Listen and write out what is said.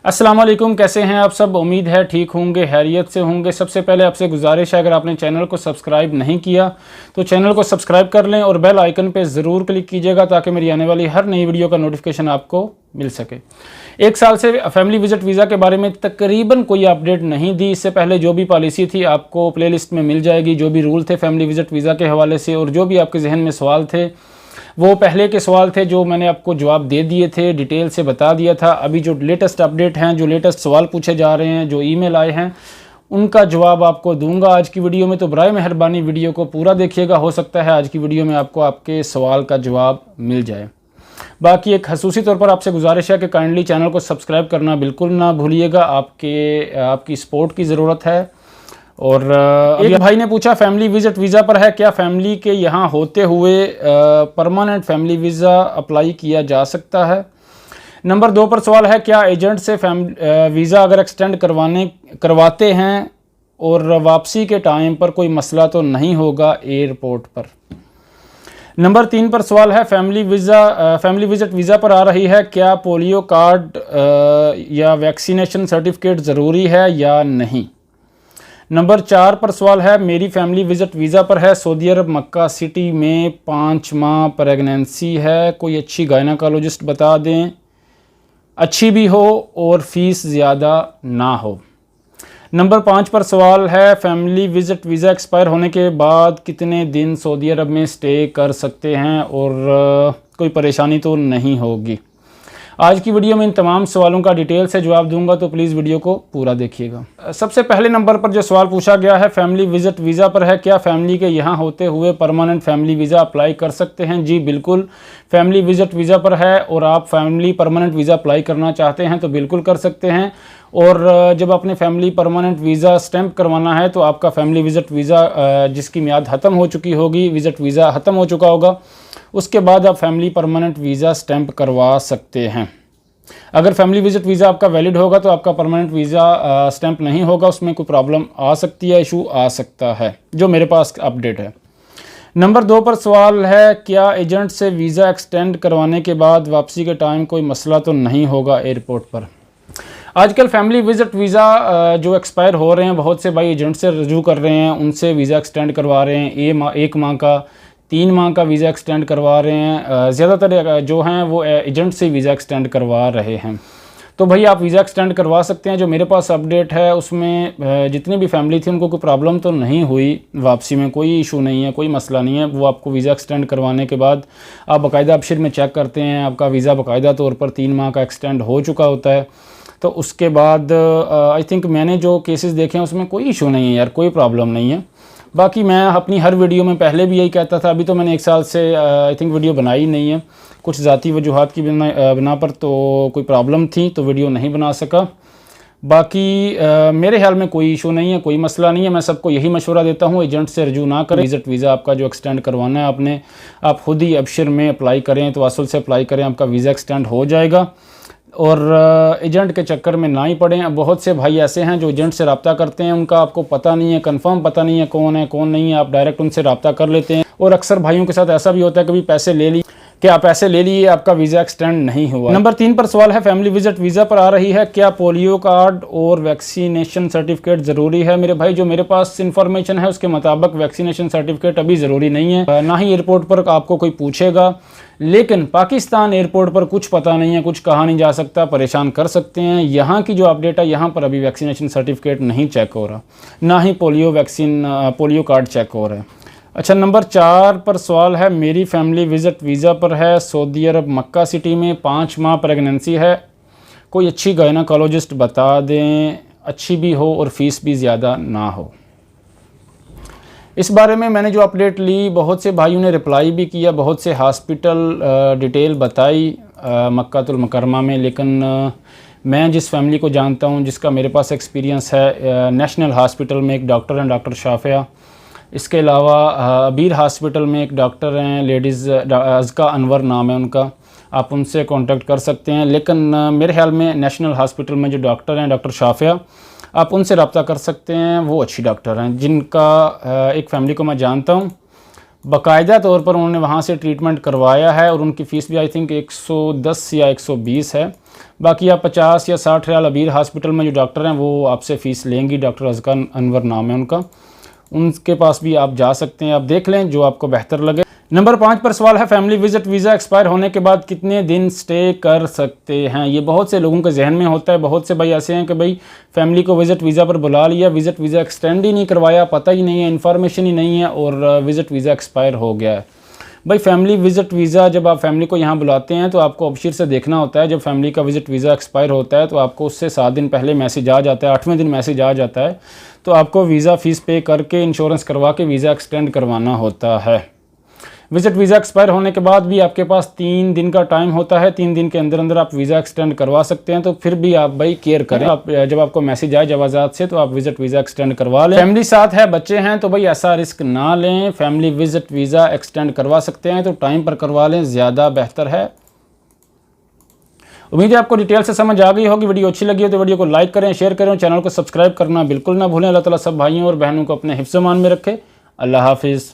अस्सलाम वालेकुम, कैसे हैं आप सब। उम्मीद है ठीक होंगे, खैरियत से होंगे। सबसे पहले आपसे गुजारिश है, अगर आपने चैनल को सब्सक्राइब नहीं किया तो चैनल को सब्सक्राइब कर लें और बेल आइकन पे ज़रूर क्लिक कीजिएगा ताकि मेरी आने वाली हर नई वीडियो का नोटिफिकेशन आपको मिल सके। एक साल से फैमिली विजिट वीज़ा के बारे में तकरीबन कोई अपडेट नहीं दी। इससे पहले जो भी पॉलिसी थी आपको प्लेलिस्ट में मिल जाएगी, जो भी रूल थे फैमिली विजिट वीज़ा के हवाले से और जो भी आपके जहन में सवाल थे, वो पहले के सवाल थे जो मैंने आपको जवाब दे दिए थे, डिटेल से बता दिया था। अभी जो लेटेस्ट अपडेट हैं, जो लेटेस्ट सवाल पूछे जा रहे हैं, जो ईमेल आए हैं, उनका जवाब आपको दूंगा आज की वीडियो में। तो बराए मेहरबानी वीडियो को पूरा देखिएगा, हो सकता है आज की वीडियो में आपको आपके सवाल का जवाब मिल जाए। बाकी एक खसूसी तौर पर आपसे गुजारिश है कि काइंडली चैनल को सब्सक्राइब करना बिल्कुल ना भूलिएगा, आपकी सपोर्ट की ज़रूरत है। और एक भाई ने पूछा फैमिली विजिट वीज़ा पर है, क्या फैमिली के यहाँ होते हुए परमानेंट फैमिली वीज़ा अप्लाई किया जा सकता है। नंबर 2 पर सवाल है, क्या एजेंट से वीज़ा अगर एक्सटेंड करवाते हैं और वापसी के टाइम पर कोई मसला तो नहीं होगा एयरपोर्ट पर। नंबर 3 पर सवाल है, फैमिली विजिट वीज़ा पर आ रही है, क्या पोलियो कार्ड या वैक्सीनेशन सर्टिफिकेट ज़रूरी है या नहीं। नंबर 4 पर सवाल है, मेरी फैमिली विजिट वीज़ा पर है, सऊदी अरब मक्का सिटी में 5 माह प्रेगनेंसी है, कोई अच्छी गायनाकोलॉजिस्ट बता दें, अच्छी भी हो और फीस ज़्यादा ना हो। नंबर 5 पर सवाल है, फैमिली विजिट वीज़ा एक्सपायर होने के बाद कितने दिन सऊदी अरब में स्टे कर सकते हैं और कोई परेशानी तो नहीं होगी। आज की वीडियो में इन तमाम सवालों का डिटेल से जवाब दूंगा, तो प्लीज़ वीडियो को पूरा देखिएगा। सबसे पहले नंबर पर जो सवाल पूछा गया है, फैमिली विजिट वीज़ा पर है, क्या फैमिली के यहाँ होते हुए परमानेंट फैमिली वीज़ा अप्लाई कर सकते हैं। जी बिल्कुल, फैमिली विजिट वीज़ा पर है और आप फैमिली परमानेंट वीज़ा अप्लाई करना चाहते हैं तो बिल्कुल कर सकते हैं। और जब आपने फैमिली परमानेंट वीज़ा स्टैंप करवाना है तो आपका फैमिली विजिट वीज़ा जिसकी मियाद ख़त्म हो चुकी होगी, विजिट वीज़ा ख़त्म हो चुका होगा, उसके बाद आप फैमिली परमानेंट वीज़ा स्टैंप करवा सकते हैं। अगर फैमिली विजिट वीज़ा आपका वैलिड होगा तो आपका परमानेंट वीज़ा स्टैंप नहीं होगा, उसमें कोई प्रॉब्लम आ सकती है, इशू आ सकता है, जो मेरे पास अपडेट है। नंबर 2 पर सवाल है, क्या एजेंट से वीज़ा एक्सटेंड करवाने के बाद वापसी के टाइम कोई मसला तो नहीं होगा एयरपोर्ट पर। आजकल फैमिली विजिट वीज़ा जो एक्सपायर हो रहे हैं, बहुत से भाई एजेंट से रजू कर रहे हैं, उनसे वीज़ा एक्सटेंड करवा रहे हैं, 1 माह का 3 माह का वीज़ा एक्सटेंड करवा रहे हैं। ज़्यादातर जो हैं वो एजेंट से वीज़ा एक्सटेंड करवा रहे हैं। तो भाई आप वीज़ा एक्सटेंड करवा सकते हैं। जो मेरे पास अपडेट है उसमें जितनी भी फैमिली थी उनको कोई प्रॉब्लम तो नहीं हुई, वापसी में कोई इशू नहीं है, कोई मसला नहीं है। वो आपको वीज़ा एक्सटेंड करवाने के बाद आप बाकायदा अबशर में चेक करते हैं, आपका वीज़ा बाकायदा तौर पर 3 माह का एक्सटेंड हो चुका होता है। तो उसके बाद आई थिंक मैंने जो केसेस देखे हैं उसमें कोई इशू नहीं है यार, कोई प्रॉब्लम नहीं है। बाकी मैं अपनी हर वीडियो में पहले भी यही कहता था, अभी तो मैंने 1 साल से आई थिंक वीडियो बनाई नहीं है, कुछ ज़ाती वजूहात की बिना पर तो कोई प्रॉब्लम थी तो वीडियो नहीं बना सका। बाकी मेरे ख्याल में कोई इशू नहीं है, कोई मसला नहीं है। मैं सबको यही मशवरा देता हूँ, एजेंट से रजू ना करें। विजिट वीज़ा आपका जो एक्सटेंड करवाना है आपने, आप खुद ही अबशर में अप्लाई करें, तवासुल से अप्लाई करें, आपका वीज़ा एक्सटेंड हो जाएगा। और एजेंट के चक्कर में ना ही पड़ें। बहुत से भाई ऐसे हैं जो एजेंट से रब्ता करते हैं, उनका आपको पता नहीं है, कंफर्म पता नहीं है कौन है कौन नहीं है, आप डायरेक्ट उनसे रब्ता कर लेते हैं। और अक्सर भाइयों के साथ ऐसा भी होता है, कभी पैसे ले लिए कि आप पैसे ले लिए, आपका वीज़ा एक्सटेंड नहीं हुआ। नंबर 3 पर सवाल है, फैमिली विजिट वीज़ा पर आ रही है, क्या पोलियो कार्ड और वैक्सीनेशन सर्टिफिकेट ज़रूरी है। मेरे भाई जो मेरे पास इन्फॉर्मेशन है उसके मुताबिक वैक्सीनेशन सर्टिफिकेट अभी ज़रूरी नहीं है, ना ही एयरपोर्ट पर आपको कोई पूछेगा। लेकिन पाकिस्तान एयरपोर्ट पर कुछ पता नहीं है, कुछ कहा नहीं जा सकता, परेशान कर सकते हैं। यहाँ की जो अपडेट है, यहाँ पर अभी वैक्सीनेशन सर्टिफिकेट नहीं चेक हो रहा, ना ही पोलियो कार्ड चेक हो रहा है। अच्छा, नंबर 4 पर सवाल है, मेरी फैमिली विजिट वीज़ा पर है, सऊदी अरब मक्का सिटी में 5 माह प्रेगनेंसी है, कोई अच्छी गायनाकोलॉजिस्ट बता दें, अच्छी भी हो और फीस भी ज़्यादा ना हो। इस बारे में मैंने जो अपडेट ली, बहुत से भाइयों ने रिप्लाई भी किया, बहुत से हॉस्पिटल डिटेल बताई मक्कातुल मुकरमा में। लेकिन मैं जिस फैमिली को जानता हूँ, जिसका मेरे पास एक्सपीरियंस है, नेशनल हॉस्पिटल में एक डॉक्टर हैं, डॉक्टर शाफिया। इसके अलावा अबीर हॉस्पिटल में एक डॉक्टर हैं, लेडीज़, अज़का अनवर नाम है उनका, आप उनसे कांटेक्ट कर सकते हैं। लेकिन मेरे ख्याल में नेशनल हॉस्पिटल में जो डॉक्टर हैं, डॉक्टर शाफिया, आप उनसे रब्ता कर सकते हैं, वो अच्छी डॉक्टर हैं। जिनका एक फ़ैमिली को मैं जानता हूँ, बाकायदा तौर पर उन्होंने वहाँ से ट्रीटमेंट करवाया है और उनकी फ़ीस भी आई थिंक 110 या 120 है। बाकी आप 50 या 60 रियाल अबीर हॉस्पिटल में जो डॉक्टर हैं वो आपसे फ़ीस लेंगी। डॉक्टर अज़का अनवर नाम है उनका, उनके पास भी आप जा सकते हैं। आप देख लें जो आपको बेहतर लगे। नंबर 5 पर सवाल है, फैमिली विजिट वीज़ा एक्सपायर होने के बाद कितने दिन स्टे कर सकते हैं। ये बहुत से लोगों के जहन में होता है। बहुत से भाई ऐसे हैं कि भाई फैमिली को विजिट वीज़ा पर बुला लिया, विजिट वीज़ा एक्सटेंड ही नहीं करवाया, पता ही नहीं है, इन्फॉर्मेशन ही नहीं है और विजिट वीज़ा एक्सपायर हो गया है। भाई फैमिली विजिट वीज़ा जब आप फैमिली को यहाँ बुलाते हैं तो आपको ऑफिशियल से देखना होता है। जब फैमिली का विजिट वीज़ा एक्सपायर होता है तो आपको उससे 7 दिन पहले मैसेज आ जाता है, 8वें दिन मैसेज आ जाता है, तो आपको वीज़ा फ़ीस पे करके इंश्योरेंस करवा के वीज़ा एक्सटेंड करवाना होता है। विजिट वीज़ा एक्सपायर होने के बाद भी आपके पास 3 दिन का टाइम होता है। 3 दिन के अंदर अंदर आप वीज़ा एक्सटेंड करवा सकते हैं। तो फिर भी आप भाई केयर करें, आप जब आपको मैसेज आए जवाज़ात से तो आप विजिट वीज़ा एक्सटेंड करवा लें। फैमिली साथ है, बच्चे हैं तो भाई ऐसा रिस्क ना लें। फैमिली विजिट वीज़ा एक्सटेंड करवा सकते हैं तो टाइम पर करवा लें, ज़्यादा बेहतर है। उम्मीद है आपको डिटेल से समझ आ गई होगी। वीडियो अच्छी लगी हो तो वीडियो को लाइक करें, शेयर करें, चैनल को सब्सक्राइब करना बिल्कुल ना भूलें। अल्लाह ताला सब भाइयों और बहनों को अपने हिफ्ज़-ए-मान में रखे। अल्लाह हाफिज़।